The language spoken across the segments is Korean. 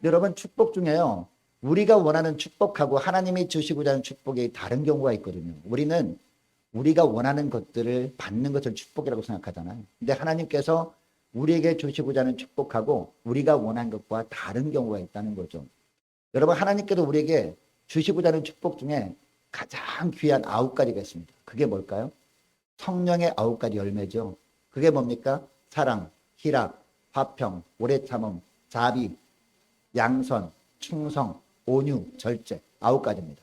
여러분 축복 중에요. 우리가 원하는 축복하고 하나님이 주시고자 하는 축복이 다른 경우가 있거든요. 우리는 우리가 원하는 것들을 받는 것을 축복이라고 생각하잖아요. 근데 하나님께서 우리에게 주시고자 하는 축복하고 우리가 원하는 것과 다른 경우가 있다는 거죠. 여러분 하나님께서 우리에게 주시고자 하는 축복 중에 가장 귀한 9가지가 있습니다. 그게 뭘까요? 성령의 9가지 열매죠. 그게 뭡니까? 사랑, 희락, 화평, 오래 참음, 자비, 양선, 충성, 온유, 절제 9가지입니다.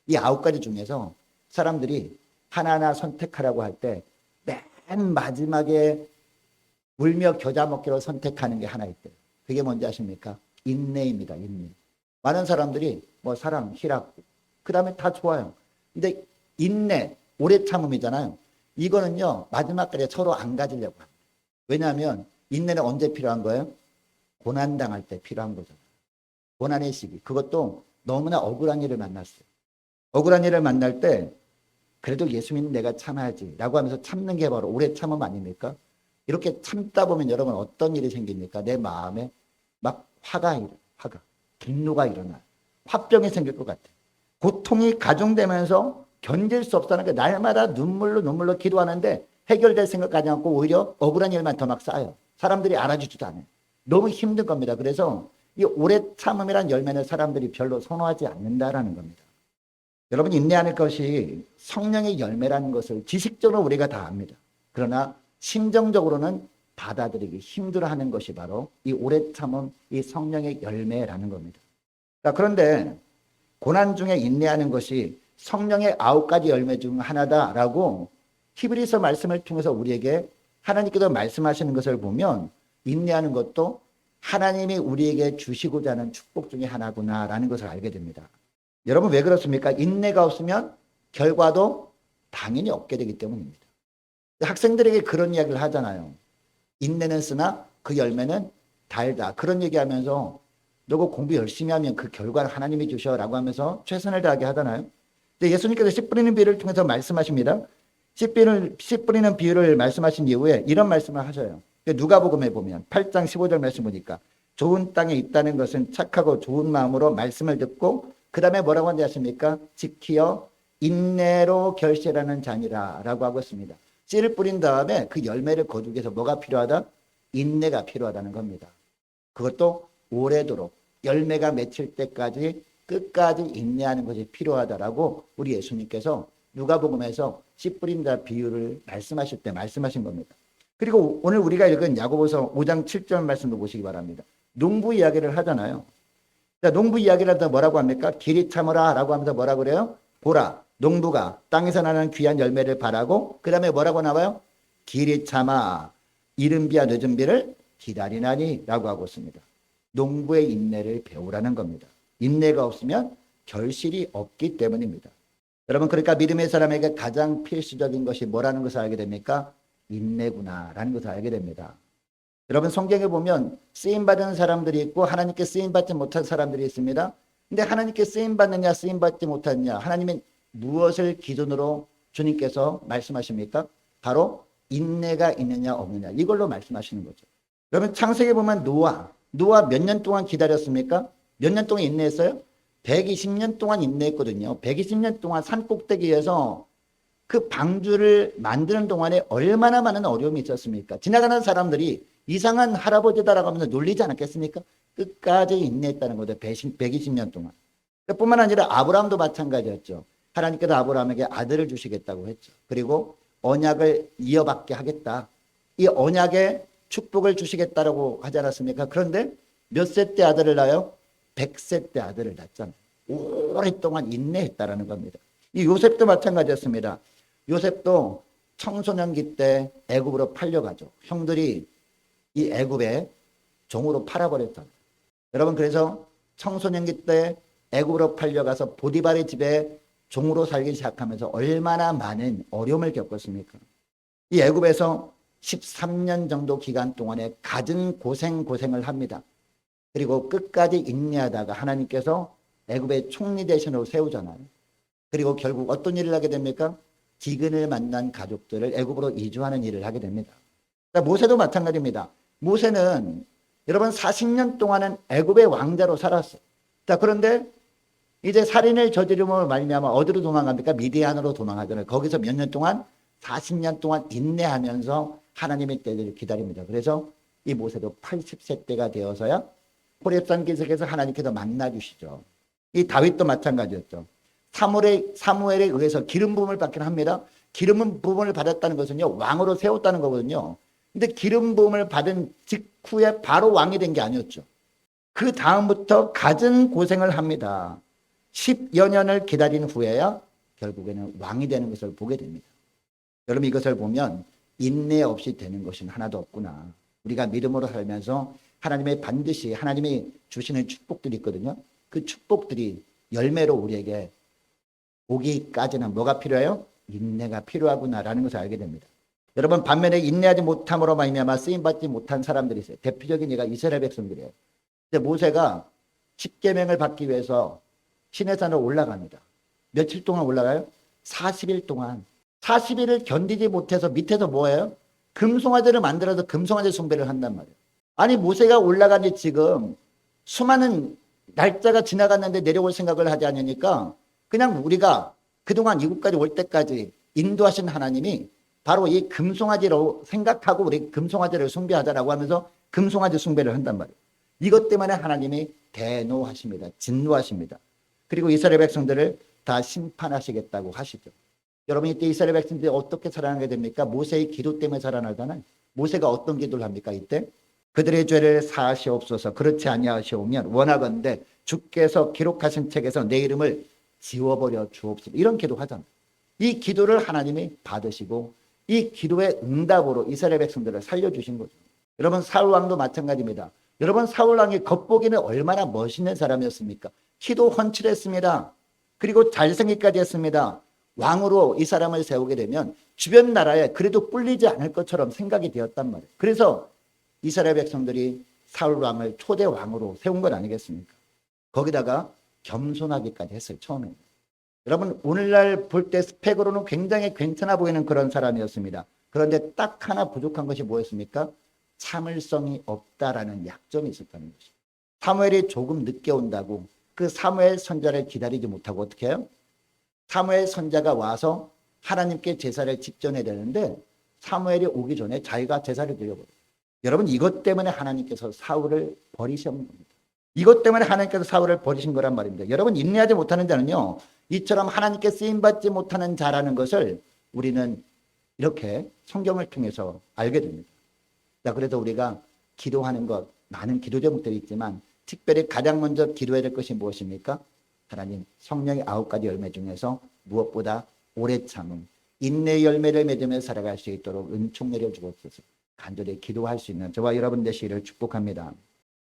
이 9가지 중에서 사람들이 하나하나 선택하라고 할 때 맨 마지막에 울며 겨자 먹기로 선택하는 게 하나 있대요. 그게 뭔지 아십니까? 인내입니다. 인내. 많은 사람들이 뭐 사랑, 희락 그 다음에 다 좋아요. 근데 인내, 오래 참음이잖아요. 이거는요 마지막까지 서로 안 가지려고 합니다. 왜냐하면 인내는 언제 필요한 거예요? 고난당할 때 필요한 거잖아요. 고난의 시기. 그것도 너무나 억울한 일을 만났어요. 억울한 일을 만날 때 그래도 예수 믿는 내가 참아야지 라고 하면서 참는 게 바로 오래 참음 아닙니까? 이렇게 참다 보면 여러분 어떤 일이 생깁니까? 내 마음에 막 화가 일어나요. 화가. 분노가 일어나요. 화병이 생길 것 같아요. 고통이 가중되면서 견딜 수 없다는 게 날마다 눈물로 기도하는데 해결될 생각하지 않고 오히려 억울한 일만 더 막 쌓여요. 사람들이 알아주지도 않아요. 너무 힘든 겁니다. 그래서 이 오래 참음이란 열매는 사람들이 별로 선호하지 않는다라는 겁니다. 여러분 인내하는 것이 성령의 열매라는 것을 지식적으로 우리가 다 압니다. 그러나 심정적으로는 받아들이기 힘들어하는 것이 바로 이 오래 참음, 이 성령의 열매라는 겁니다. 자, 그런데 고난 중에 인내하는 것이 성령의 9가지 열매 중 하나다라고 히브리서 말씀을 통해서 우리에게 하나님께서 말씀하시는 것을 보면 인내하는 것도 하나님이 우리에게 주시고자 하는 축복 중에 하나구나라는 것을 알게 됩니다. 여러분 왜 그렇습니까? 인내가 없으면 결과도 당연히 없게 되기 때문입니다. 학생들에게 그런 이야기를 하잖아요. 인내는 쓰나 그 열매는 달다. 그런 얘기하면서 너가 공부 열심히 하면 그 결과를 하나님이 주셔라고 하면서 최선을 다하게 하잖아요. 근데 예수님께서 씨 뿌리는 비유를 통해서 말씀하십니다. 씨 뿌리는 비유를 말씀하신 이후에 이런 말씀을 하셔요. 누가복음에 보면 8장 15절 말씀 보니까 좋은 땅에 있다는 것은 착하고 좋은 마음으로 말씀을 듣고 그 다음에 뭐라고 하는지 아십니까? 지키어 인내로 결실하는 자니라 라고 하고 있습니다. 씨를 뿌린 다음에 그 열매를 거두기 위해서 뭐가 필요하다? 인내가 필요하다는 겁니다. 그것도 오래도록 열매가 맺힐 때까지 끝까지 인내하는 것이 필요하다라고 우리 예수님께서 누가복음에서 씨 뿌린 자 비유를 말씀하실 때 말씀하신 겁니다. 그리고 오늘 우리가 읽은 야고보서 5장 7절 말씀도 보시기 바랍니다. 농부 이야기를 하잖아요. 자, 농부 이야기를 하다 뭐라고 합니까? 길이 참으라 라고 하면서 뭐라고 그래요? 보라, 농부가 땅에서 나는 귀한 열매를 바라고 그 다음에 뭐라고 나와요? 길이 참아 이른 비와 늦은 비를 기다리나니 라고 하고 있습니다. 농부의 인내를 배우라는 겁니다. 인내가 없으면 결실이 없기 때문입니다. 여러분 그러니까 믿음의 사람에게 가장 필수적인 것이 뭐라는 것을 알게 됩니까? 인내구나라는 것을 알게 됩니다. 여러분 성경에 보면 쓰임받은 사람들이 있고 하나님께 쓰임받지 못한 사람들이 있습니다. 근데 하나님께 쓰임받느냐 쓰임받지 못하느냐 하나님은 무엇을 기준으로 주님께서 말씀하십니까? 바로 인내가 있느냐 없느냐 이걸로 말씀하시는 거죠. 여러분 창세기에 보면 노아 몇 년 동안 기다렸습니까? 몇 년 동안 인내했어요? 120년 동안 인내했거든요. 120년 동안 산 꼭대기에서 그 방주를 만드는 동안에 얼마나 많은 어려움이 있었습니까? 지나가는 사람들이 이상한 할아버지다라고 하면서 놀리지 않았겠습니까? 끝까지 인내했다는 거죠. 120년 동안. 뿐만 아니라 아브라함도 마찬가지였죠. 하나님께서 아브라함에게 아들을 주시겠다고 했죠. 그리고 언약을 이어받게 하겠다. 이 언약의 축복을 주시겠다라고 하지 않았습니까? 그런데 몇 세 때 아들을 낳아요? 100세 때 아들을 낳잖아요. 오랫동안 인내했다라는 겁니다. 이 요셉도 마찬가지였습니다. 요셉도 청소년기 때 애굽으로 팔려가죠. 형들이 이 애굽에 종으로 팔아버렸잖아요. 여러분 그래서 청소년기 때 애굽으로 팔려가서 보디발의 집에 종으로 살기 시작하면서 얼마나 많은 어려움을 겪었습니까? 이 애굽에서 13년 정도 기간 동안에 갖은 고생을 합니다. 그리고 끝까지 인내하다가 하나님께서 애굽의 총리 대신으로 세우잖아요. 그리고 결국 어떤 일을 하게 됩니까? 기근을 만난 가족들을 애굽으로 이주하는 일을 하게 됩니다. 모세도 마찬가지입니다. 모세는 여러분 40년 동안은 애굽의 왕자로 살았어요. 자, 그런데 이제 살인을 저지름으로 말미암아 어디로 도망갑니까? 미디안으로 도망하잖아요. 거기서 몇 년 동안 40년 동안 인내하면서 하나님의 때를 기다립니다. 그래서 이 모세도 80세 때가 되어서야 호렙산 기슭에서 하나님께서 만나주시죠. 이 다윗도 마찬가지였죠. 사무엘에 의해서 기름 부음을 받긴 합니다. 기름 부음을 받았다는 것은요, 왕으로 세웠다는 거거든요. 근데 기름 부음을 받은 직후에 바로 왕이 된 게 아니었죠. 그 다음부터 갖은 고생을 합니다. 10여 년을 기다린 후에야 결국에는 왕이 되는 것을 보게 됩니다. 여러분, 이것을 보면 인내 없이 되는 것은 하나도 없구나. 우리가 믿음으로 살면서 하나님의 반드시 하나님이 주시는 축복들이 있거든요. 그 축복들이 열매로 우리에게 오기까지는 뭐가 필요해요? 인내가 필요하구나라는 것을 알게 됩니다. 여러분, 반면에 인내하지 못함으로 말미암아 쓰임받지 못한 사람들이 있어요. 대표적인 예가 이스라엘 백성들이에요. 모세가 십계명을 받기 위해서 시내산으로 올라갑니다. 며칠 동안 올라가요? 40일 동안. 40일을 견디지 못해서 밑에서 뭐예요? 금송아지를 만들어서 금송아지 숭배를 한단 말이에요. 아니, 모세가 올라간 지 지금 수많은 날짜가 지나갔는데 내려올 생각을 하지 않으니까 그냥 우리가 그동안 이곳까지 올 때까지 인도하신 하나님이 바로 이 금송아지로 생각하고 우리 금송아지를 숭배하자라고 하면서 금송아지 숭배를 한단 말이에요. 이것 때문에 하나님이 대노하십니다. 진노하십니다. 그리고 이스라엘 백성들을 다 심판하시겠다고 하시죠. 여러분, 이때 이스라엘 백성들이 어떻게 살아나게 됩니까? 모세의 기도 때문에 살아나잖아요. 모세가 어떤 기도를 합니까? 이때 그들의 죄를 사하시옵소서. 그렇지 아니하시오면 원하건대 주께서 기록하신 책에서 내 이름을 지워버려 주옵소서. 이런 기도 하잖아요. 이 기도를 하나님이 받으시고 이 기도의 응답으로 이스라엘 백성들을 살려주신 거죠. 여러분, 사울 왕도 마찬가지입니다. 여러분, 사울 왕이 겉보기는 얼마나 멋있는 사람이었습니까? 키도 훤칠했습니다. 그리고 잘생기까지 했습니다. 왕으로 이 사람을 세우게 되면 주변 나라에 그래도 뿔리지 않을 것처럼 생각이 되었단 말이에요. 그래서 이스라엘 백성들이 사울 왕을 초대 왕으로 세운 건 아니겠습니까? 거기다가 겸손하기까지 했어요, 처음에. 여러분, 오늘날 볼 때 스펙으로는 굉장히 괜찮아 보이는 그런 사람이었습니다. 그런데 딱 하나 부족한 것이 뭐였습니까? 참을성이 없다라는 약점이 있었다는 것이죠. 사무엘이 조금 늦게 온다고 그 사무엘 선자를 기다리지 못하고 어떻게 해요? 사무엘 선자가 와서 하나님께 제사를 직전해야 되는데 사무엘이 오기 전에 자기가 제사를 드려버려요. 여러분, 이것 때문에 하나님께서 사울을 버리신 겁니다. 이것 때문에 하나님께서 사울을 버리신 거란 말입니다. 여러분, 인내하지 못하는 자는요, 이처럼 하나님께 쓰임받지 못하는 자라는 것을 우리는 이렇게 성경을 통해서 알게 됩니다. 자, 그래서 우리가 기도하는 것, 많은 기도 제목들이 있지만 특별히 가장 먼저 기도해야 될 것이 무엇입니까? 하나님, 성령의 9가지 열매 중에서 무엇보다 오래 참음, 인내의 열매를 맺으며 살아갈 수 있도록 은총 내려주옵소서. 간절히 기도할 수 있는 저와 여러분 되시기를 축복합니다.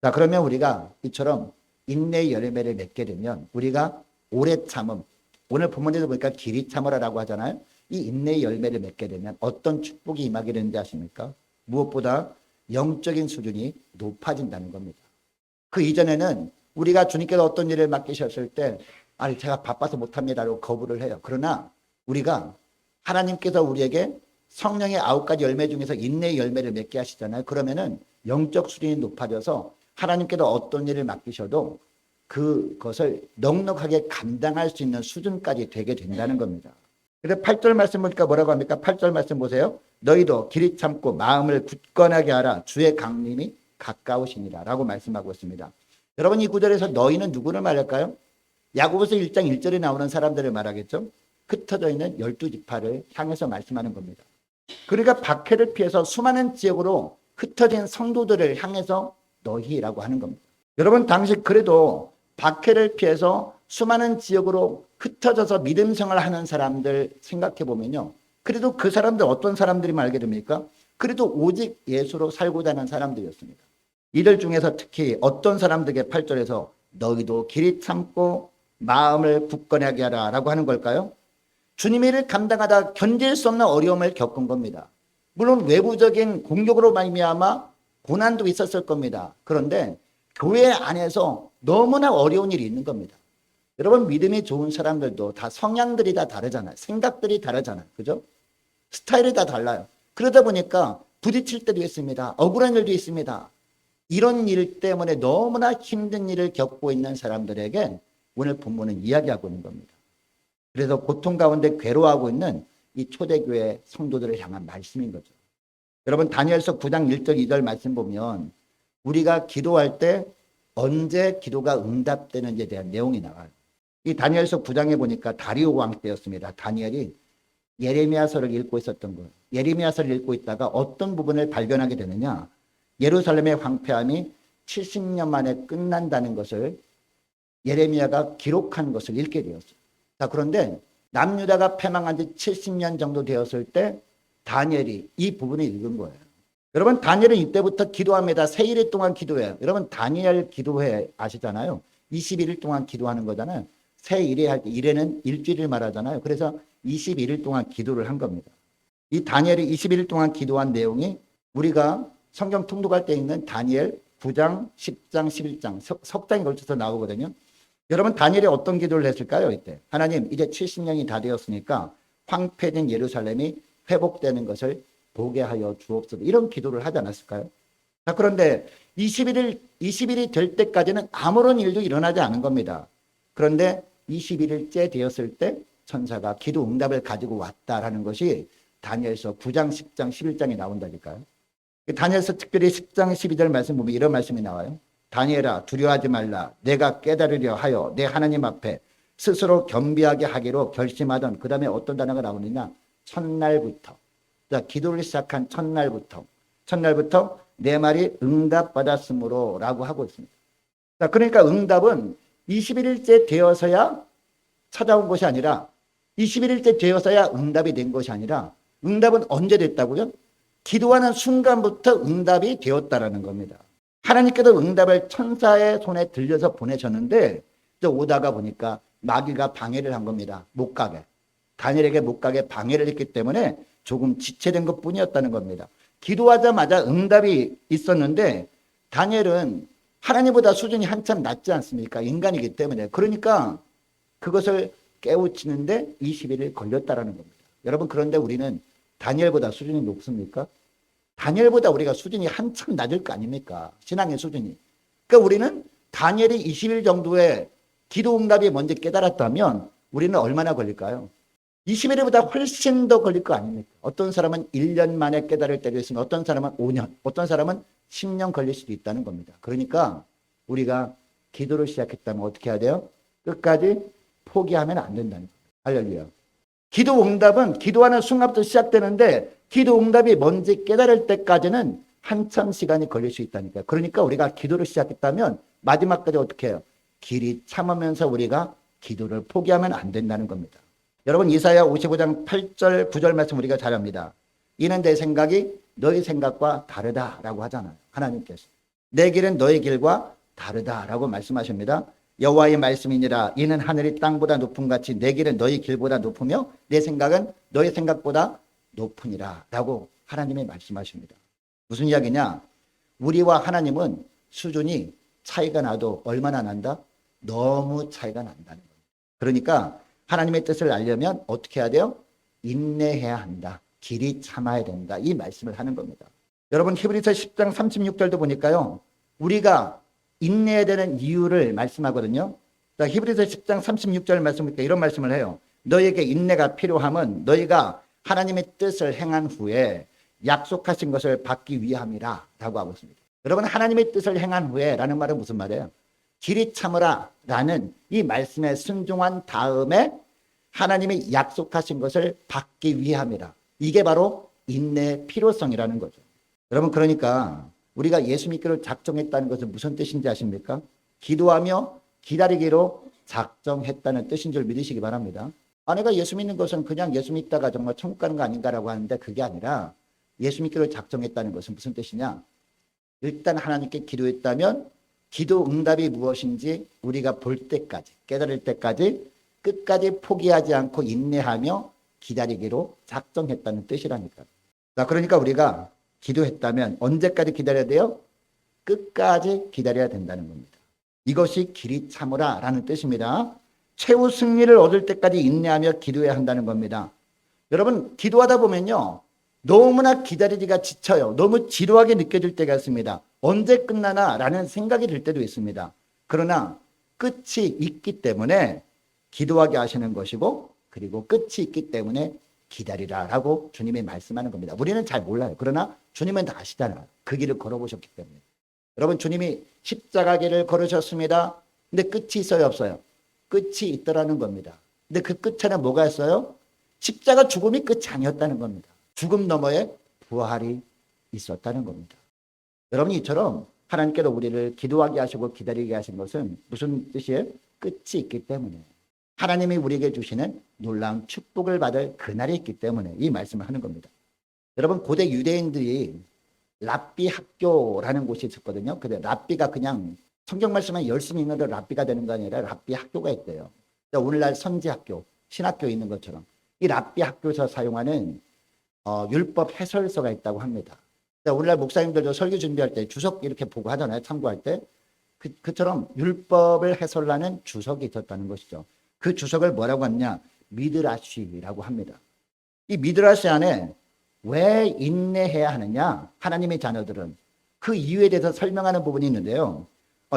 자, 그러면 우리가 이처럼 인내의 열매를 맺게 되면 우리가 오래 참음, 오늘 본문에서 보니까 길이 참으라라고 하잖아요. 이 인내의 열매를 맺게 되면 어떤 축복이 임하게 되는지 아십니까? 무엇보다 영적인 수준이 높아진다는 겁니다. 그 이전에는 우리가 주님께서 어떤 일을 맡기셨을 때 아니, 제가 바빠서 못합니다라고 거부를 해요. 그러나 우리가 하나님께서 우리에게 성령의 9가지 열매 중에서 인내의 열매를 맺게 하시잖아요. 그러면은 영적 수준이 높아져서 하나님께서 어떤 일을 맡기셔도 그것을 넉넉하게 감당할 수 있는 수준까지 되게 된다는 겁니다. 그래서 8절 말씀 보니까 뭐라고 합니까? 8절 말씀 보세요. 너희도 길이 참고 마음을 굳건하게 하라. 주의 강림이 가까우시니라 라고 말씀하고 있습니다. 여러분, 이 구절에서 너희는 누구를 말할까요? 야고보서 1장 1절에 나오는 사람들을 말하겠죠. 흩어져 있는 12지파를 향해서 말씀하는 겁니다. 그러니까 박해를 피해서 수많은 지역으로 흩어진 성도들을 향해서 너희라고 하는 겁니다. 여러분, 당시 그래도 박해를 피해서 수많은 지역으로 흩어져서 믿음 생활을 하는 사람들 생각해 보면요, 그래도 그 사람들 어떤 사람들이 알게 됩니까? 그래도 오직 예수로 살고자 하는 사람들이었습니다. 이들 중에서 특히 어떤 사람들에게 8절에서 너희도 길이 참고 마음을 굳건하게 하라 라고 하는 걸까요? 주님의 일을 감당하다 견딜 수 없는 어려움을 겪은 겁니다. 물론 외부적인 공격으로 말미암아 고난도 있었을 겁니다. 그런데 교회 안에서 너무나 어려운 일이 있는 겁니다. 여러분, 믿음이 좋은 사람들도 다 성향들이 다 다르잖아요. 생각들이 다르잖아요. 그죠? 스타일이 다 달라요. 그러다 보니까 부딪힐 때도 있습니다. 억울한 일도 있습니다. 이런 일 때문에 너무나 힘든 일을 겪고 있는 사람들에게 오늘 본문은 이야기하고 있는 겁니다. 그래서 고통 가운데 괴로워하고 있는 이 초대교회 성도들을 향한 말씀인 거죠. 여러분 다니엘서 9장 1절 2절 말씀 보면 우리가 기도할 때 언제 기도가 응답되는지에 대한 내용이 나와요. 이 다니엘서 9장에 보니까 다리오 왕 때였습니다. 다니엘이 예레미야서를 읽고 있었던 거예요. 예레미야서를 읽고 있다가 어떤 부분을 발견하게 되느냐. 예루살렘의 황폐함이 70년 만에 끝난다는 것을 예레미야가 기록한 것을 읽게 되었어요. 자, 그런데 남유다가 패망한 지 70년 정도 되었을 때 다니엘이 이 부분을 읽은 거예요. 여러분 다니엘은 이때부터 기도합니다. 세 일 동안 기도해요. 여러분 다니엘 기도회 아시잖아요. 21일 동안 기도하는 거잖아요. 세 일에 할 때 일에는 일주일을 말하잖아요. 그래서 21일 동안 기도를 한 겁니다. 이 다니엘이 21일 동안 기도한 내용이 우리가 성경 통독할 때 있는 다니엘 9장, 10장, 11장 석 장에 걸쳐서 나오거든요. 여러분 다니엘이 어떤 기도를 했을까요? 이때 하나님 이제 70년이 다 되었으니까 황폐된 예루살렘이 회복되는 것을 보게 하여 주옵소서. 이런 기도를 하지 않았을까요? 자, 그런데 20일이 될 때까지는 아무런 일도 일어나지 않은 겁니다. 그런데 21일째 되었을 때 천사가 기도 응답을 가지고 왔다라는 것이 다니엘서 9장, 10장, 11장에 나온다니까요. 다니엘서 특별히 10장 12절 말씀 보면 이런 말씀이 나와요. 다니엘아 두려워하지 말라. 내가 깨달으려 하여 내 하나님 앞에 스스로 겸비하게 하기로 결심하던 그 다음에 어떤 단어가 나오느냐. 첫날부터. 자, 기도를 시작한 첫날부터 내 말이 응답받았으므로 라고 하고 있습니다. 자, 그러니까 응답은 21일째 되어서야 찾아온 것이 아니라 21일째 되어서야 응답이 된 것이 아니라 응답은 언제 됐다고요? 기도하는 순간부터 응답이 되었다라는 겁니다. 하나님께서 응답을 천사의 손에 들려서 보내셨는데 오다가 보니까 마귀가 방해를 한 겁니다. 못 가게. 다니엘에게 못 가게 방해를 했기 때문에 조금 지체된 것뿐이었다는 겁니다. 기도하자마자 응답이 있었는데 다니엘은 하나님보다 수준이 한참 낮지 않습니까? 인간이기 때문에. 그러니까 그것을 깨우치는데 20일이 걸렸다라는 겁니다. 여러분 그런데 우리는 다니엘보다 수준이 높습니까? 다니엘보다 우리가 수준이 한참 낮을 거 아닙니까? 신앙의 수준이. 그러니까 우리는 다니엘이 20일 정도의 기도 응답이 먼저 깨달았다면 우리는 얼마나 걸릴까요? 20일보다 훨씬 더 걸릴 거 아닙니까? 어떤 사람은 1년 만에 깨달을 때도 있으면 어떤 사람은 5년, 어떤 사람은 10년 걸릴 수도 있다는 겁니다. 그러니까 우리가 기도를 시작했다면 어떻게 해야 돼요? 끝까지 포기하면 안 된다는 거예요. 할렐루야. 기도 응답은 기도하는 순간부터 시작되는데 기도 응답이 뭔지 깨달을 때까지는 한참 시간이 걸릴 수 있다니까요. 그러니까 우리가 기도를 시작했다면 마지막까지 어떻게 해요? 길이 참으면서 우리가 기도를 포기하면 안 된다는 겁니다. 여러분 이사야 55장 8절 9절 말씀 우리가 잘 압니다. 이는 내 생각이 너희 생각과 다르다라고 하잖아요. 하나님께서. 내 길은 너희 길과 다르다라고 말씀하십니다. 여호와의 말씀이니라. 이는 하늘이 땅보다 높음 같이 내 길은 너희 길보다 높으며 내 생각은 너희 생각보다 높으니라 라고 하나님이 말씀하십니다. 무슨 이야기냐? 우리와 하나님은 수준이 차이가 나도 얼마나 난다? 너무 차이가 난다는 거예요. 그러니까 하나님의 뜻을 알려면 어떻게 해야 돼요? 인내해야 한다. 길이 참아야 된다. 이 말씀을 하는 겁니다. 여러분 히브리서 10장 36절도 보니까요. 우리가 인내해야 되는 이유를 말씀하거든요. 자, 히브리서 10장 36절 말씀 보니까 이런 말씀을 해요. 너에게 인내가 필요함은 너희가 하나님의 뜻을 행한 후에 약속하신 것을 받기 위함이라 라고 하고 있습니다. 여러분 하나님의 뜻을 행한 후에 라는 말은 무슨 말이에요? 길이 참으라 라는 이 말씀에 순종한 다음에 하나님이 약속하신 것을 받기 위함이라. 이게 바로 인내의 필요성이라는 거죠. 여러분 그러니까 우리가 예수 믿기로 작정했다는 것은 무슨 뜻인지 아십니까? 기도하며 기다리기로 작정했다는 뜻인 줄 믿으시기 바랍니다. 내가 예수 믿는 것은 그냥 예수 믿다가 정말 천국 가는 거 아닌가라고 하는데 그게 아니라 예수 믿기로 작정했다는 것은 무슨 뜻이냐? 일단 하나님께 기도했다면 기도 응답이 무엇인지 우리가 볼 때까지 깨달을 때까지 끝까지 포기하지 않고 인내하며 기다리기로 작정했다는 뜻이라니까요. 자, 그러니까 우리가 기도했다면 언제까지 기다려야 돼요? 끝까지 기다려야 된다는 겁니다. 이것이 길이 참으라 라는 뜻입니다. 최후 승리를 얻을 때까지 인내하며 기도해야 한다는 겁니다. 여러분 기도하다 보면요. 너무나 기다리기가 지쳐요. 너무 지루하게 느껴질 때가 있습니다. 언제 끝나나 라는 생각이 들 때도 있습니다. 그러나 끝이 있기 때문에 기도하게 하시는 것이고, 그리고 끝이 있기 때문에 기다리라 라고 주님이 말씀하는 겁니다. 우리는 잘 몰라요. 그러나 주님은 다 아시잖아요. 그 길을 걸어보셨기 때문에. 여러분, 주님이 십자가 길을 걸으셨습니다. 근데 끝이 있어요, 없어요? 끝이 있더라는 겁니다. 근데 그 끝에는 뭐가 있어요? 십자가 죽음이 끝이 아니었다는 겁니다. 죽음 너머에 부활이 있었다는 겁니다. 여러분, 이처럼 하나님께서 우리를 기도하게 하시고 기다리게 하신 것은 무슨 뜻이에요? 끝이 있기 때문에. 하나님이 우리에게 주시는 놀라운 축복을 받을 그날이 있기 때문에 이 말씀을 하는 겁니다. 여러분, 고대 유대인들이 랍비 학교라는 곳이 있었거든요. 근데 랍비가 그냥 성경 말씀만 열심히 읽는데 랍비가 되는 거 아니라 랍비 학교가 있대요. 오늘날 선지학교, 신학교 있는 것처럼 이 랍비 학교에서 사용하는 율법 해설서가 있다고 합니다. 오늘날 목사님들도 설교 준비할 때 주석 이렇게 보고 하잖아요. 참고할 때. 그처럼 율법을 해설하는 주석이 있었다는 것이죠. 그 주석을 뭐라고 하느냐? 미드라시라고 합니다. 이 미드라시 안에 왜 인내해야 하느냐? 하나님의 자녀들은 그 이유에 대해서 설명하는 부분이 있는데요.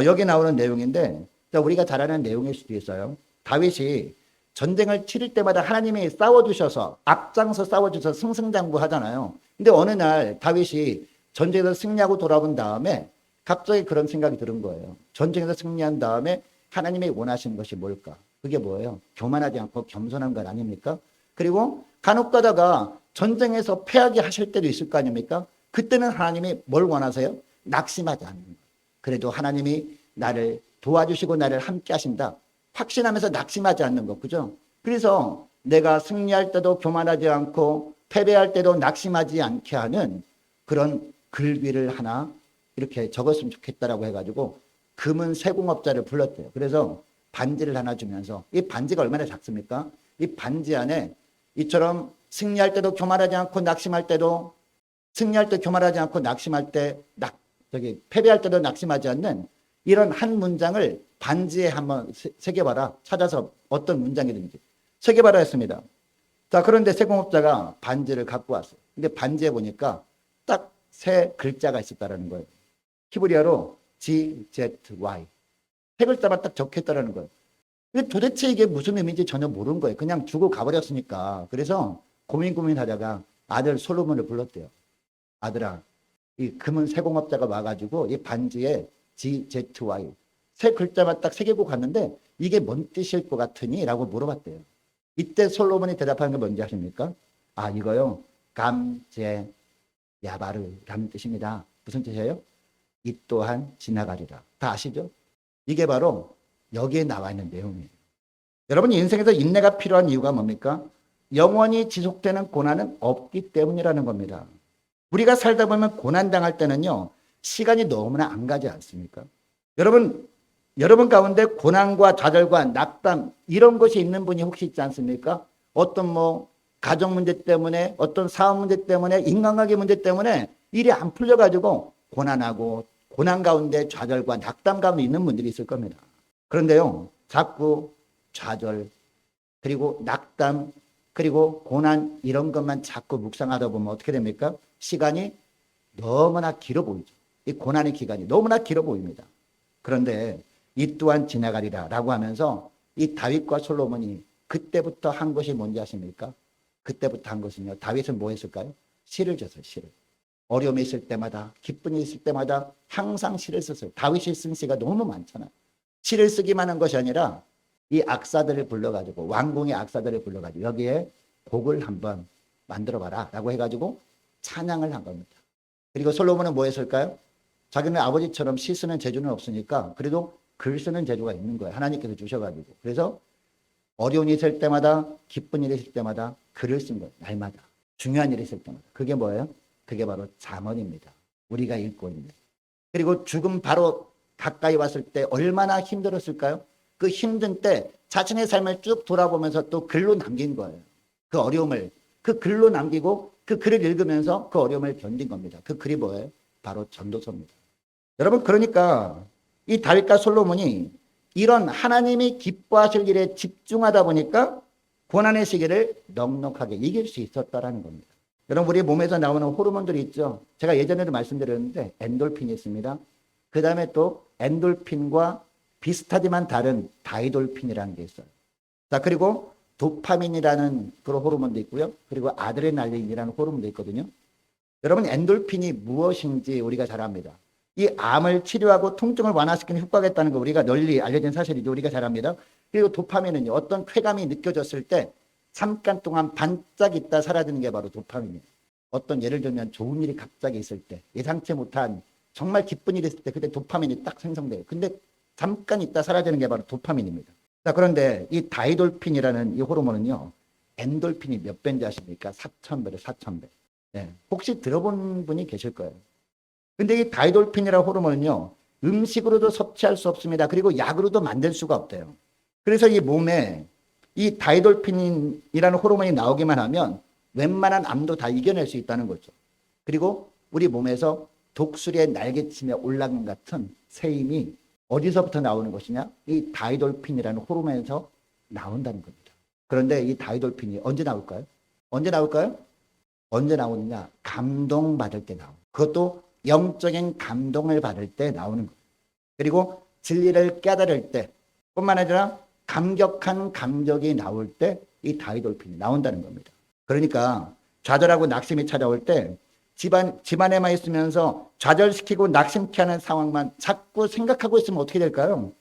여기 나오는 내용인데 우리가 잘 아는 내용일 수도 있어요. 다윗이 전쟁을 치를 때마다 하나님이 싸워주셔서 앞장서 싸워주셔서 승승장구하잖아요. 근데 어느 날 다윗이 전쟁에서 승리하고 돌아온 다음에 갑자기 그런 생각이 드는 거예요. 전쟁에서 승리한 다음에 하나님이 원하시는 것이 뭘까? 그게 뭐예요? 교만하지 않고 겸손한 것 아닙니까? 그리고 간혹 가다가 전쟁에서 패하게 하실 때도 있을 거 아닙니까? 그때는 하나님이 뭘 원하세요? 낙심하지 않는 것. 그래도 하나님이 나를 도와주시고 나를 함께 하신다. 확신하면서 낙심하지 않는 것. 그죠? 그래서 내가 승리할 때도 교만하지 않고 패배할 때도 낙심하지 않게 하는 그런 글귀를 하나 이렇게 적었으면 좋겠다라고 해가지고 금은 세공업자를 불렀대요. 그래서 반지를 하나 주면서 이 반지가 얼마나 작습니까? 이 반지 안에 이처럼 승리할 때도 교만하지 않고 낙심할 때도 승리할 때 교만하지 않고 낙심할 때 패배할 때도 낙심하지 않는 이런 한 문장을 반지에 한번 새겨봐라. 찾아서 어떤 문장이든지 새겨봐라 했습니다. 자, 그런데 세공업자가 반지를 갖고 왔어요. 근데 반지에 보니까 딱 세 글자가 있었다는 거예요. 히브리어로 GZY. 세 글자만 딱 적혀 있다는 거예요. 근데 도대체 이게 무슨 의미인지 전혀 모르는 거예요. 그냥 주고 가버렸으니까. 그래서 고민하다가 아들 솔로몬을 불렀대요. 아들아, 이 금은 세공업자가 와가지고 이 반지에 GZY 세 글자만 딱 새기고 갔는데 이게 뭔 뜻일 것 같으니? 라고 물어봤대요. 이때 솔로몬이 대답하는 게 뭔지 아십니까? 아, 이거요. 감제 야바르라는 뜻입니다. 무슨 뜻이에요? 이 또한 지나가리라. 다 아시죠? 이게 바로 여기에 나와 있는 내용이에요. 여러분, 인생에서 인내가 필요한 이유가 뭡니까? 영원히 지속되는 고난은 없기 때문이라는 겁니다. 우리가 살다 보면 고난당할 때는요, 시간이 너무나 안 가지 않습니까? 여러분 가운데 고난과 좌절과 낙담 이런 것이 있는 분이 혹시 있지 않습니까? 어떤 가정 문제 때문에 어떤 사업 문제 때문에 인간관계 문제 때문에 일이 안 풀려가지고 고난하고 고난 가운데 좌절과 낙담 가운데 있는 분들이 있을 겁니다. 그런데요, 자꾸 좌절 그리고 낙담 그리고 고난 이런 것만 자꾸 묵상하다 보면 어떻게 됩니까? 시간이 너무나 길어 보이죠. 이 고난의 기간이 너무나 길어 보입니다. 그런데 이 또한 지나가리라 라고 하면서 이 다윗과 솔로몬이 그때부터 한 것이 뭔지 아십니까? 그때부터 한 것은요, 다윗은 뭐 했을까요? 시를 졌어요. 시를. 어려움이 있을 때마다 기쁨이 있을 때마다 항상 시를 썼어요. 다윗이 쓴 시가 너무 많잖아요. 시를 쓰기만 한 것이 아니라 이 악사들을 불러가지고 왕궁의 악사들을 불러가지고 여기에 곡을 한번 만들어봐라 라고 해가지고 찬양을 한 겁니다. 그리고 솔로몬은 뭐 했을까요? 자기는 아버지처럼 시 쓰는 재주는 없으니까 그래도 글 쓰는 재주가 있는 거예요. 하나님께서 주셔가지고. 그래서 어려운 일이 있을 때마다 기쁜 일이 있을 때마다 글을 쓴 거예요. 날마다. 중요한 일이 있을 때마다. 그게 뭐예요? 그게 바로 잠언입니다. 우리가 읽고 있는. 그리고 죽음 바로 가까이 왔을 때 얼마나 힘들었을까요? 그 힘든 때 자신의 삶을 쭉 돌아보면서 또 글로 남긴 거예요. 그 어려움을 그 글로 남기고 그 글을 읽으면서 그 어려움을 견딘 겁니다. 그 글이 뭐예요? 바로 전도서입니다. 여러분, 그러니까 이 다윗과 솔로몬이 이런 하나님이 기뻐하실 일에 집중하다 보니까 고난의 시기를 넉넉하게 이길 수 있었다라는 겁니다. 여러분 우리 몸에서 나오는 호르몬들이 있죠. 제가 예전에도 말씀드렸는데 엔돌핀이 있습니다. 그 다음에 또 엔돌핀과 비슷하지만 다른 다이돌핀이라는 게 있어요. 자, 그리고 도파민이라는 그런 호르몬도 있고요. 그리고 아드레날린이라는 호르몬도 있거든요. 여러분 엔돌핀이 무엇인지 우리가 잘 압니다. 이 암을 치료하고 통증을 완화시키는 효과가 있다는 거 우리가 널리 알려진 사실이죠. 우리가 잘 압니다. 그리고 도파민은요. 어떤 쾌감이 느껴졌을 때 잠깐 동안 반짝 있다 사라지는 게 바로 도파민이에요. 어떤 예를 들면 좋은 일이 갑자기 있을 때 예상치 못한 정말 기쁜 일이 있을 때 그때 도파민이 딱 생성돼요. 근데 잠깐 있다 사라지는 게 바로 도파민입니다. 자, 그런데 이 다이돌핀이라는 이 호르몬은요. 엔돌핀이 몇 배인지 아십니까? 4,000배래 4,000배. 네. 혹시 들어본 분이 계실 거예요. 근데 이 다이돌핀이라는 호르몬은요. 음식으로도 섭취할 수 없습니다. 그리고 약으로도 만들 수가 없대요. 그래서 이 몸에 이 다이돌핀이라는 호르몬이 나오기만 하면 웬만한 암도 다 이겨낼 수 있다는 거죠. 그리고 우리 몸에서 독수리의 날개침에 올라간 같은 새 힘이 어디서부터 나오는 것이냐? 이 다이돌핀이라는 호르몬에서 나온다는 겁니다. 그런데 이 다이돌핀이 언제 나올까요? 언제 나올까요? 언제 나오느냐? 감동받을 때 나오고, 그것도 영적인 감동을 받을 때 나오는 거예요. 그리고 진리를 깨달을 때 뿐만 아니라 감격한 감격이 나올 때 이 다이돌핀이 나온다는 겁니다. 그러니까 좌절하고 낙심이 찾아올 때 집안에만 있으면서 좌절시키고 낙심케 하는 상황만 자꾸 생각하고 있으면 어떻게 될까요?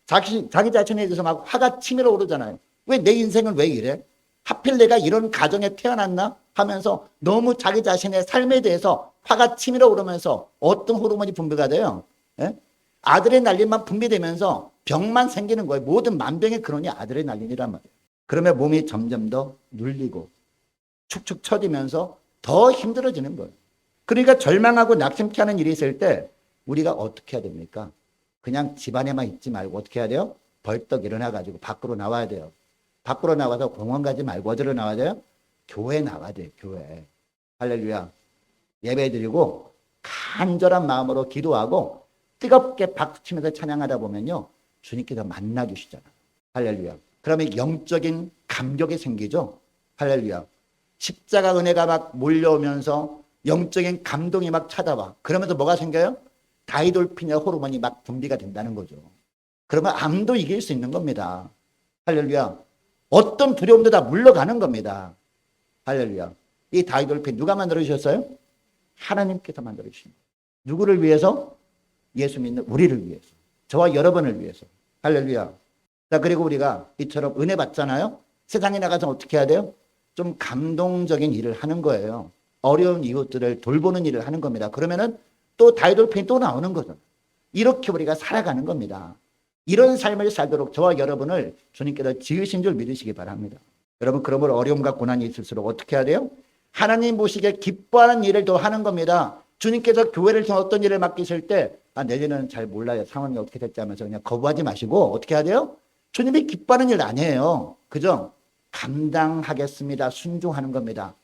자기 자신에 대해서 막 화가 치밀어 오르잖아요. 왜 내 인생은 왜 이래? 하필 내가 이런 가정에 태어났나? 하면서 너무 자기 자신의 삶에 대해서 화가 치밀어 오르면서 어떤 호르몬이 분비가 돼요? 예? 아드레날린만 분비되면서 병만 생기는 거예요. 모든 만병의 근원이 아드레날린이란 말이에요. 그러면 몸이 점점 더 눌리고 축축 처지면서 더 힘들어지는 거예요. 그러니까 절망하고 낙심케 하는 일이 있을 때 우리가 어떻게 해야 됩니까? 그냥 집안에만 있지 말고 어떻게 해야 돼요? 벌떡 일어나가지고 밖으로 나와야 돼요. 밖으로 나와서 공원 가지 말고 어디로 나와야 돼요? 교회 나와야 돼요. 교회. 할렐루야. 예배 드리고 간절한 마음으로 기도하고 뜨겁게 박수치면서 찬양하다 보면요. 주님께서 만나주시잖아요. 할렐루야. 그러면 영적인 감격이 생기죠. 할렐루야. 십자가 은혜가 막 몰려오면서 영적인 감동이 막 찾아와. 그러면서 뭐가 생겨요? 다이돌핀의 호르몬이 막 분비가 된다는 거죠. 그러면 암도 이길 수 있는 겁니다. 할렐루야. 어떤 두려움도 다 물러가는 겁니다. 할렐루야. 이 다이돌핀 누가 만들어주셨어요? 하나님께서 만들어주신 거예요. 누구를 위해서? 예수 믿는 우리를 위해서. 저와 여러분을 위해서. 할렐루야. 자, 그리고 우리가 이처럼 은혜 받잖아요. 세상에 나가서 어떻게 해야 돼요? 좀 감동적인 일을 하는 거예요. 어려운 이웃들을 돌보는 일을 하는 겁니다. 그러면은 또 다이돌핀이 또 나오는 거죠. 이렇게 우리가 살아가는 겁니다. 이런 삶을 살도록 저와 여러분을 주님께서 지으신 줄 믿으시기 바랍니다. 여러분, 그러므로 어려움과 고난이 있을수록 어떻게 해야 돼요? 하나님 보시기에 기뻐하는 일을 더 하는 겁니다. 주님께서 교회를 통해 어떤 일을 맡기실 때 내년에는 잘 몰라요. 상황이 어떻게 될지 하면서 그냥 거부하지 마시고 어떻게 해야 돼요? 주님이 기뻐하는 일 아니에요. 그죠? 감당하겠습니다. 순종하는 겁니다.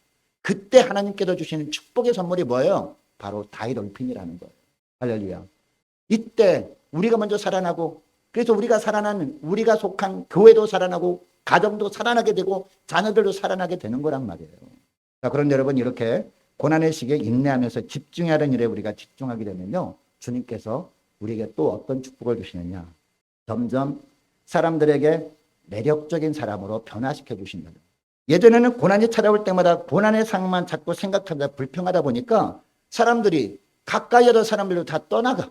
그때 하나님께서 주시는 축복의 선물이 뭐예요? 바로 다이돌핀이라는 거예요. 할렐루야. 이때 우리가 먼저 살아나고, 그래서 우리가 살아나는, 우리가 속한 교회도 살아나고 가정도 살아나게 되고 자녀들도 살아나게 되는 거란 말이에요. 자, 그런데 여러분, 이렇게 고난의 시기에 인내하면서 집중하는 일에 우리가 집중하게 되면요, 주님께서 우리에게 또 어떤 축복을 주시느냐, 점점 사람들에게 매력적인 사람으로 변화시켜 주신다. 예전에는 고난이 찾아올 때마다 고난의 상황만 자꾸 생각하다 불평하다 보니까 사람들이 가까이 하던 사람들도 다 떠나가.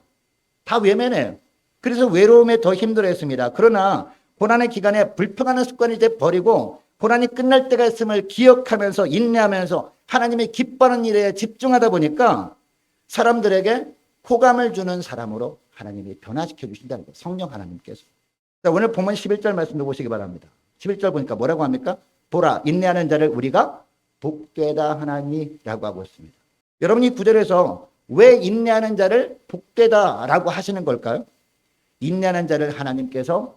다 외면해요. 그래서 외로움에 더 힘들어했습니다. 그러나 고난의 기간에 불평하는 습관을 이제 버리고 고난이 끝날 때가 있음을 기억하면서 인내하면서 하나님의 기뻐하는 일에 집중하다 보니까 사람들에게 호감을 주는 사람으로 하나님이 변화시켜 주신다는 거예요. 성령 하나님께서. 자, 오늘 본문 11절 말씀도 보시기 바랍니다. 11절 보니까 뭐라고 합니까? 보라, 인내하는 자를 우리가 복되다 하나니라고 하고 있습니다. 여러분, 이 구절에서 왜 인내하는 자를 복되다라고 하시는 걸까요? 인내하는 자를 하나님께서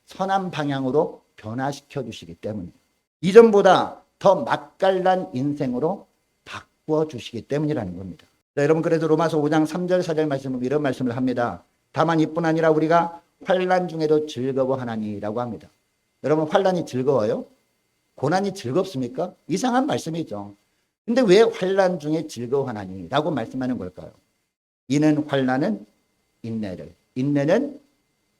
선한 방향으로 변화시켜 주시기 때문이에요. 이전보다 더 맛깔난 인생으로 바꾸어 주시기 때문이라는 겁니다. 자, 여러분, 그래서 로마서 5장 3절 4절 말씀은 이런 말씀을 합니다. 다만 이뿐 아니라 우리가 환난 중에도 즐거워하나니라고 합니다. 여러분, 환난이 즐거워요? 고난이 즐겁습니까? 이상한 말씀이죠. 근데 왜 환난 중에 즐거워하나니? 라고 말씀하는 걸까요? 이는 환난은 인내를, 인내는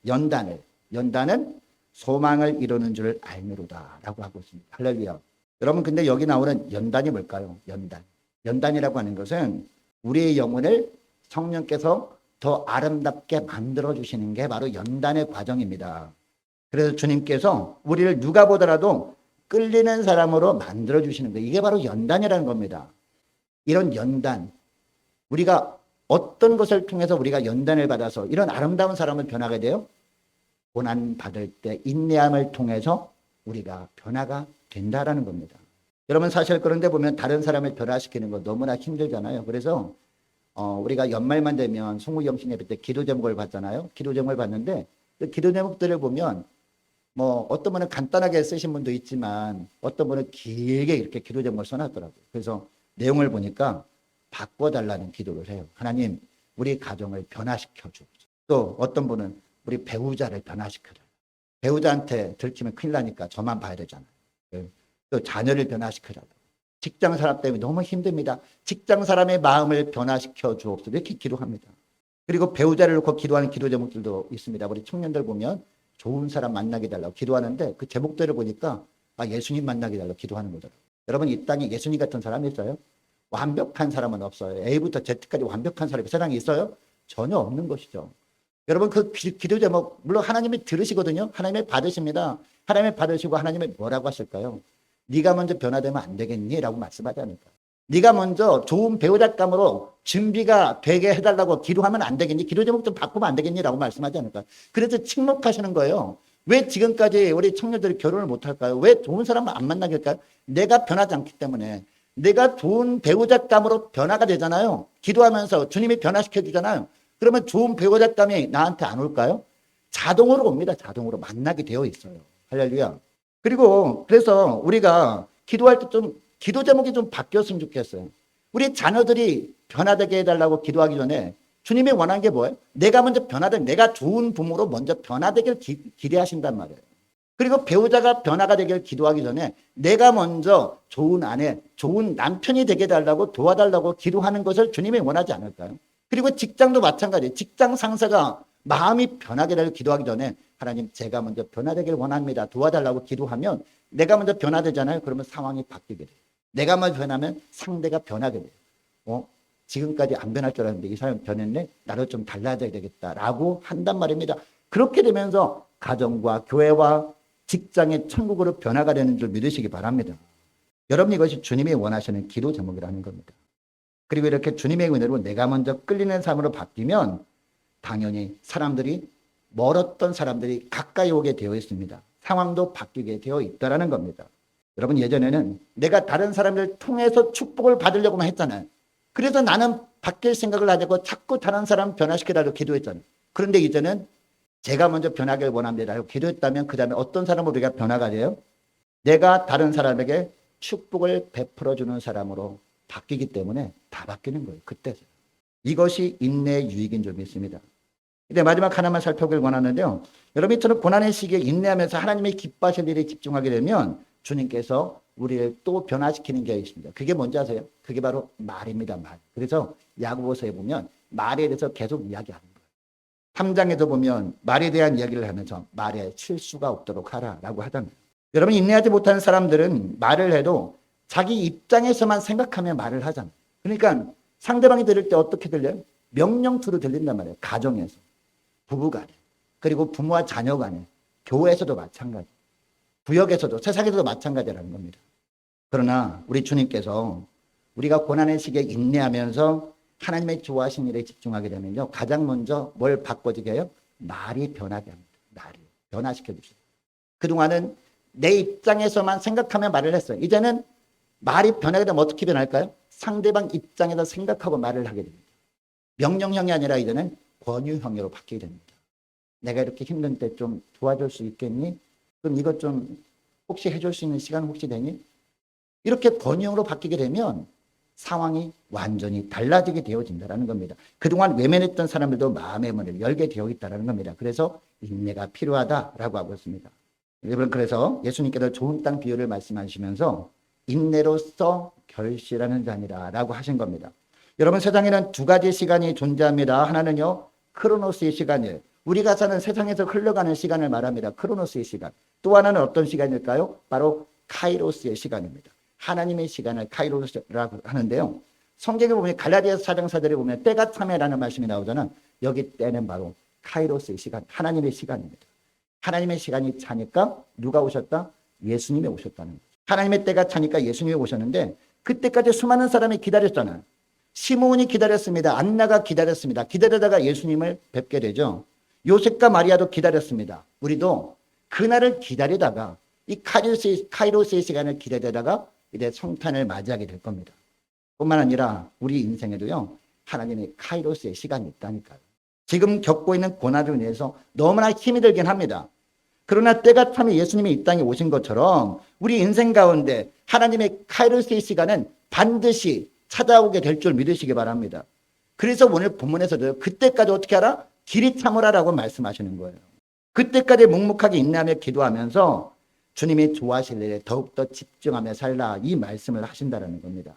연단을, 연단은 소망을 이루는 줄 알미로다 라고 하고 있습니다. 할렐루야. 여러분, 근데 여기 나오는 연단이 뭘까요? 연단. 연단이라고 하는 것은 우리의 영혼을 성령께서 더 아름답게 만들어 주시는 게 바로 연단의 과정입니다. 그래서 주님께서 우리를 누가 보더라도 끌리는 사람으로 만들어 주시는 거예요. 이게 바로 연단이라는 겁니다. 이런 연단, 우리가 어떤 것을 통해서 우리가 연단을 받아서 이런 아름다운 사람을 변하게 돼요? 고난 받을 때 인내함을 통해서 우리가 변화가 된다라는 겁니다. 여러분, 사실 그런데 보면 다른 사람을 변화시키는 거 너무나 힘들잖아요. 그래서 우리가 연말만 되면 송구영신 예배 때 기도 제목을 받잖아요. 기도 제목을 받는데 그 기도 제목들을 보면 뭐 어떤 분은 간단하게 쓰신 분도 있지만 어떤 분은 길게 이렇게 기도 제목을 써놨더라고요. 그래서 내용을 보니까 바꿔달라는 기도를 해요. 하나님, 우리 가정을 변화시켜 주옵소서. 또 어떤 분은 우리 배우자를 변화시켜줘요. 배우자한테 들키면 큰일 나니까 저만 봐야 되잖아요. 또 자녀를 변화시켜줘요. 직장 사람 때문에 너무 힘듭니다. 직장 사람의 마음을 변화시켜 주옵소서. 이렇게 기도합니다. 그리고 배우자를 놓고 기도하는 기도 제목들도 있습니다. 우리 청년들 보면 좋은 사람 만나게 달라고 기도하는데 그 제목들을 보니까 예수님 만나게 달라고 기도하는 거더라고요. 여러분, 이 땅에 예수님 같은 사람이 있어요? 완벽한 사람은 없어요. A부터 Z까지 완벽한 사람이 세상에 있어요? 전혀 없는 것이죠. 여러분, 그 기도 제목 물론 하나님이 들으시거든요. 하나님이 받으십니다. 하나님이 받으시고 하나님이 뭐라고 하실까요? 네가 먼저 변화되면 안 되겠니? 라고 말씀하지 않을까요? 네가 먼저 좋은 배우자감으로 준비가 되게 해달라고 기도하면 안 되겠니? 기도 제목 좀 바꾸면 안 되겠니? 라고 말씀하지 않을까요? 그래서 침묵하시는 거예요. 왜 지금까지 우리 청년들이 결혼을 못할까요? 왜 좋은 사람을 안 만나게 할까요? 내가 변하지 않기 때문에. 내가 좋은 배우자감으로 변화가 되잖아요. 기도하면서 주님이 변화시켜 주잖아요. 그러면 좋은 배우자감이 나한테 안 올까요? 자동으로 옵니다. 자동으로 만나게 되어 있어요. 할렐루야. 그리고 그래서 우리가 기도할 때 좀 기도 제목이 좀 바뀌었으면 좋겠어요. 우리 자녀들이 변화되게 해달라고 기도하기 전에 주님이 원하는 게 뭐예요? 내가 먼저 변화되, 내가 좋은 부모로 먼저 변화되길 기대하신단 말이에요. 그리고 배우자가 변화가 되길 기도하기 전에 내가 먼저 좋은 아내, 좋은 남편이 되게 해달라고 도와달라고 기도하는 것을 주님이 원하지 않을까요? 그리고 직장도 마찬가지예요. 직장 상사가 마음이 변하게 되길 기도하기 전에 하나님, 제가 먼저 변화되길 원합니다. 도와달라고 기도하면 내가 먼저 변화되잖아요. 그러면 상황이 바뀌게 돼요. 내가 먼저 변하면 상대가 변하게 돼요. 지금까지 안 변할 줄 알았는데 이 사람이 변했네? 나도 좀 달라져야 되겠다라고 한단 말입니다. 그렇게 되면서 가정과 교회와 직장의 천국으로 변화가 되는 줄 믿으시기 바랍니다. 여러분, 이것이 주님이 원하시는 기도 제목이라는 겁니다. 그리고 이렇게 주님의 은혜로 내가 먼저 끌리는 삶으로 바뀌면 당연히 사람들이, 멀었던 사람들이 가까이 오게 되어 있습니다. 상황도 바뀌게 되어 있다는 겁니다. 여러분, 예전에는 내가 다른 사람을 통해서 축복을 받으려고만 했잖아요. 그래서 나는 바뀔 생각을 하지 않고 자꾸 다른 사람 변화시켜달라고 기도했잖아요. 그런데 이제는 제가 먼저 변하길 원합니다 라고 기도했다면 그 다음에 어떤 사람으로 우리가 변화가 돼요? 내가 다른 사람에게 축복을 베풀어주는 사람으로 바뀌기 때문에 다 바뀌는 거예요. 그때 이것이 인내의 유익인 줄 믿습니다. 근데 마지막 하나만 살펴보길 원하는데요. 여러분처럼 고난의 시기에 인내하면서 하나님의 기뻐하실 일에 집중하게 되면 주님께서 우리를 또 변화시키는 게 있습니다. 그게 뭔지 아세요? 그게 바로 말입니다. 말. 그래서 야고보서에 보면 말에 대해서 계속 이야기하는 거예요. 3장에도 보면 말에 대한 이야기를 하면서 말에 실수가 없도록 하라라고 하잖아요. 여러분, 인내하지 못하는 사람들은 말을 해도 자기 입장에서만 생각하며 말을 하잖아요. 그러니까 상대방이 들을 때 어떻게 들려요? 명령투로 들린단 말이에요. 가정에서, 부부간에, 그리고 부모와 자녀 간에, 교회에서도 마찬가지, 구역에서도, 세상에서도 마찬가지라는 겁니다. 그러나 우리 주님께서 우리가 고난의 시기에 인내하면서 하나님의 좋아하신 일에 집중하게 되면요, 가장 먼저 뭘 바꿔지게 해요? 말이 변하게 합니다. 말이 변화시켜 주세요. 그동안은 내 입장에서만 생각하며 말을 했어요. 이제는 말이 변하게 되면 어떻게 변할까요? 상대방 입장에서 생각하고 말을 하게 됩니다. 명령형이 아니라 이제는 권유형으로 바뀌게 됩니다. 내가 이렇게 힘든 때 좀 도와줄 수 있겠니? 그럼 이것 좀 혹시 해줄 수 있는 시간 혹시 되니? 이렇게 권유형으로 바뀌게 되면 상황이 완전히 달라지게 되어진다는 겁니다. 그동안 외면했던 사람들도 마음의 문을 열게 되어 있다는 겁니다. 그래서 인내가 필요하다라고 하고 있습니다. 여러분, 그래서 예수님께서 좋은 땅 비유를 말씀하시면서 인내로서 결실하는 자니라 라고 하신 겁니다. 여러분, 세상에는 두 가지 시간이 존재합니다. 하나는요, 크로노스의 시간이에요. 우리가 사는 세상에서 흘러가는 시간을 말합니다. 크로노스의 시간. 또 하나는 어떤 시간일까요? 바로 카이로스의 시간입니다. 하나님의 시간을 카이로스라고 하는데요. 성경에 보면 갈라디아서 4장 4절에 보면 때가 참에라는 말씀이 나오잖아. 여기 때는 바로 카이로스의 시간, 하나님의 시간입니다. 하나님의 시간이 차니까 누가 오셨다? 예수님이 오셨다는 거죠. 하나님의 때가 차니까 예수님이 오셨는데 그때까지 수많은 사람이 기다렸잖아요. 시므온이 기다렸습니다. 안나가 기다렸습니다. 기다리다가 예수님을 뵙게 되죠. 요셉과 마리아도 기다렸습니다. 우리도 그날을 기다리다가 이 카이로스의 시간을 기다리다가 이제 성탄을 맞이하게 될 겁니다. 뿐만 아니라 우리 인생에도요, 하나님의 카이로스의 시간이 있다니까요. 지금 겪고 있는 고난으로 인해서 너무나 힘이 들긴 합니다. 그러나 때가 차면 예수님이 이 땅에 오신 것처럼 우리 인생 가운데 하나님의 카이로스의 시간은 반드시 찾아오게 될 줄 믿으시기 바랍니다. 그래서 오늘 본문에서도 그때까지 어떻게 하라? 길이 참으라라고 말씀하시는 거예요. 그때까지 묵묵하게 인내하며 기도하면서 주님이 좋아하실 일에 더욱더 집중하며 살라, 이 말씀을 하신다는 겁니다.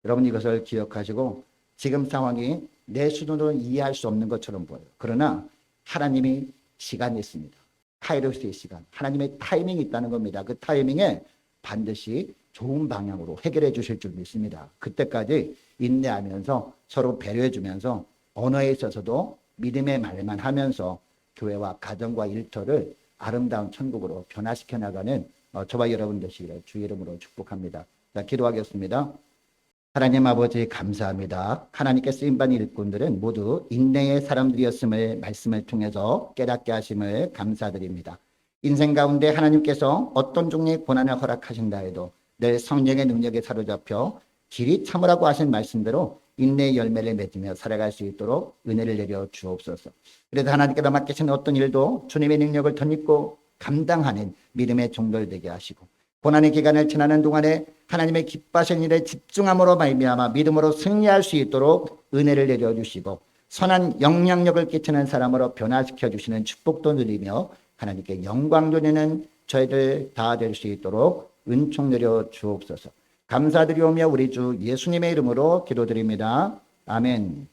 여러분, 이것을 기억하시고 지금 상황이 내 수준으로는 이해할 수 없는 것처럼 보여요. 그러나 하나님이 시간이 있습니다. 카이로스의 시간, 하나님의 타이밍이 있다는 겁니다. 그 타이밍에 반드시 좋은 방향으로 해결해 주실 줄 믿습니다. 그때까지 인내하면서 서로 배려해 주면서 언어에 있어서도 믿음의 말만 하면서 교회와 가정과 일터를 아름다운 천국으로 변화시켜 나가는 저와 여러분 되시기를 주 이름으로 축복합니다. 자, 기도하겠습니다. 하나님 아버지, 감사합니다. 하나님께 쓰임받은 일꾼들은 모두 인내의 사람들이었음을 말씀을 통해서 깨닫게 하심을 감사드립니다. 인생 가운데 하나님께서 어떤 종류의 고난을 허락하신다 해도 늘 성령의 능력에 사로잡혀 길이 참으라고 하신 말씀대로 인내의 열매를 맺으며 살아갈 수 있도록 은혜를 내려 주옵소서. 그래서 하나님께서 맡기신 어떤 일도 주님의 능력을 덧입고 감당하는 믿음의 종들 되게 하시고, 고난의 기간을 지나는 동안에 하나님의 기뻐하신 일에 집중함으로 말미암아 믿음으로 승리할 수 있도록 은혜를 내려주시고 선한 영향력을 끼치는 사람으로 변화시켜 주시는 축복도 누리며 하나님께 영광 돌리는 저희들 다 될 수 있도록 은총 내려 주옵소서. 감사드리오며 우리 주 예수님의 이름으로 기도드립니다. 아멘.